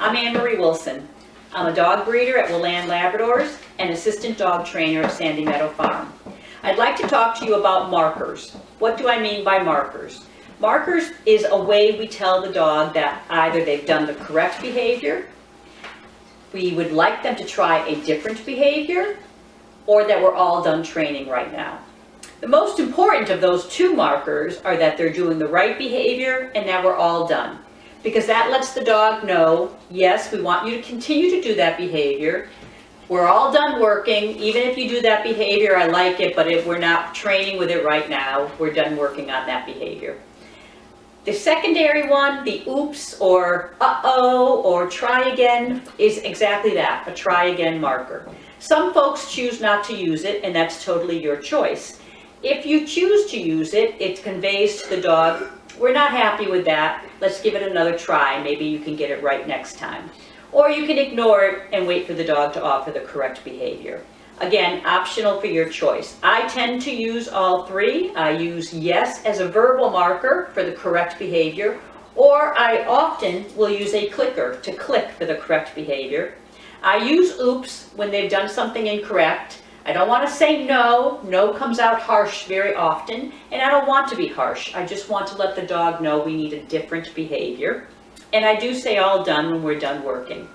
I'm Anne Marie Wilson. I'm a dog breeder at Willand Labradors and assistant dog trainer at Sandy Meadow Farm. I'd like to talk to you about markers. What do I mean by markers? Markers is a way we tell the dog that either they've done the correct behavior, we would like them to try a different behavior, or that we're all done training right now. The most important of those two markers are that they're doing the right behavior and that we're all done. Because that lets the dog know, yes, we want you to continue to do that behavior. We're all done working. Even if you do that behavior, I like it, but if we're not training with it right now, we're done working on that behavior. The secondary one, the oops or uh-oh or try again, is exactly that, a try again marker. Some folks choose not to use it, and that's totally your choice. If you choose to use it, it conveys to the dog, we're not happy with that, let's give it another try, maybe you can get it right next time. Or you can ignore it and wait for the dog to offer the correct behavior. Again, optional for your choice. I tend to use all three. I use yes as a verbal marker for the correct behavior, or I often will use a clicker to click for the correct behavior. I use oops when they've done something incorrect. I don't want to say no. No comes out harsh very often, and I don't want to be harsh. I just want to let the dog know we need a different behavior. And I do say all done when we're done working.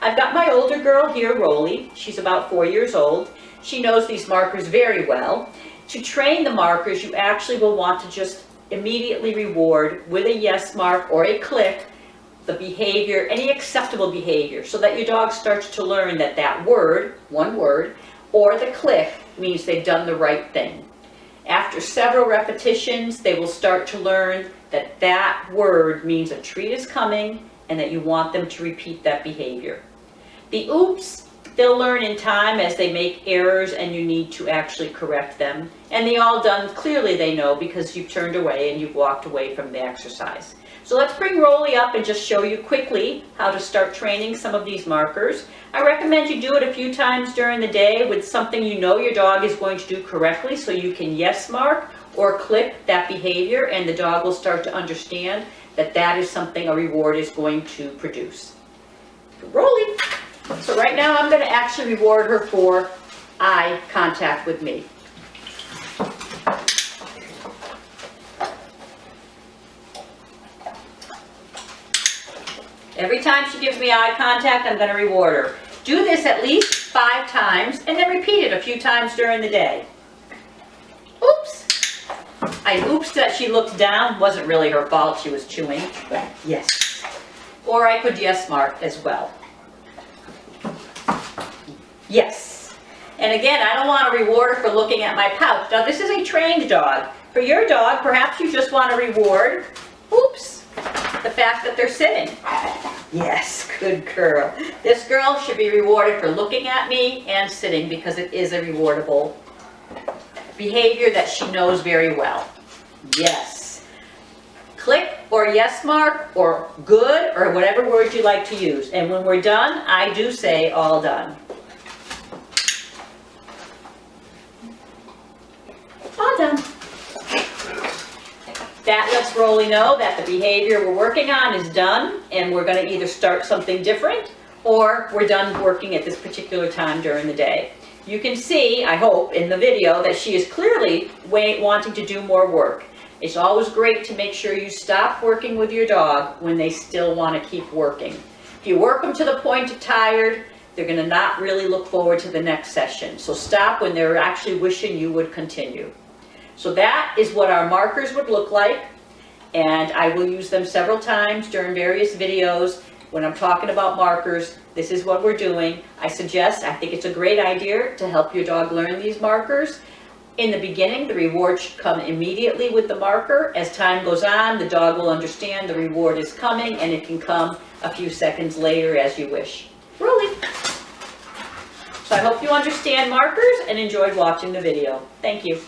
I've got my older girl here, Rolly. She's about 4 years old. She knows these markers very well. To train the markers, you actually will want to just immediately reward with a yes mark or a click the behavior, any acceptable behavior, so that your dog starts to learn that that word, one word, or the click means they've done the right thing. After several repetitions, they will start to learn that that word means a treat is coming and that you want them to repeat that behavior. The oops, they'll learn in time as they make errors and you need to actually correct them. And the all done, clearly they know because you've turned away and you've walked away from the exercise. So let's bring Rolly up and just show you quickly how to start training some of these markers. I recommend you do it a few times during the day with something you know your dog is going to do correctly, so you can yes mark or click that behavior, and the dog will start to understand that that is something a reward is going to produce. Rolly. So right now I'm going to actually reward her for eye contact with me. Every time she gives me eye contact, I'm going to reward her. Do this at least 5 times and then repeat it a few times during the day. Oops. I oops that she looked down. Wasn't really her fault. She was chewing. But yes. Or I could yes mark as well. Yes. And again, I don't want to reward her for looking at my pouch. Now this is a trained dog. For your dog, perhaps you just want to reward, oops, the fact that they're sitting. Yes, good girl. This girl should be rewarded for looking at me and sitting because it is a rewardable behavior that she knows very well. Yes. Click or yes mark or good or whatever word you like to use. And when we're done, I do say all done. All done. That lets Rolly know that the behavior we're working on is done and we're going to either start something different or we're done working at this particular time during the day. You can see, I hope, in the video that she is clearly wanting to do more work. It's always great to make sure you stop working with your dog when they still want to keep working. If you work them to the point of tired, they're going to not really look forward to the next session. So stop when they're actually wishing you would continue. So that is what our markers would look like, and I will use them several times during various videos. When I'm talking about markers, this is what we're doing. I think it's a great idea to help your dog learn these markers. In the beginning, the reward should come immediately with the marker. As time goes on, the dog will understand the reward is coming, and it can come a few seconds later as you wish. Rolly. So I hope you understand markers and enjoyed watching the video. Thank you.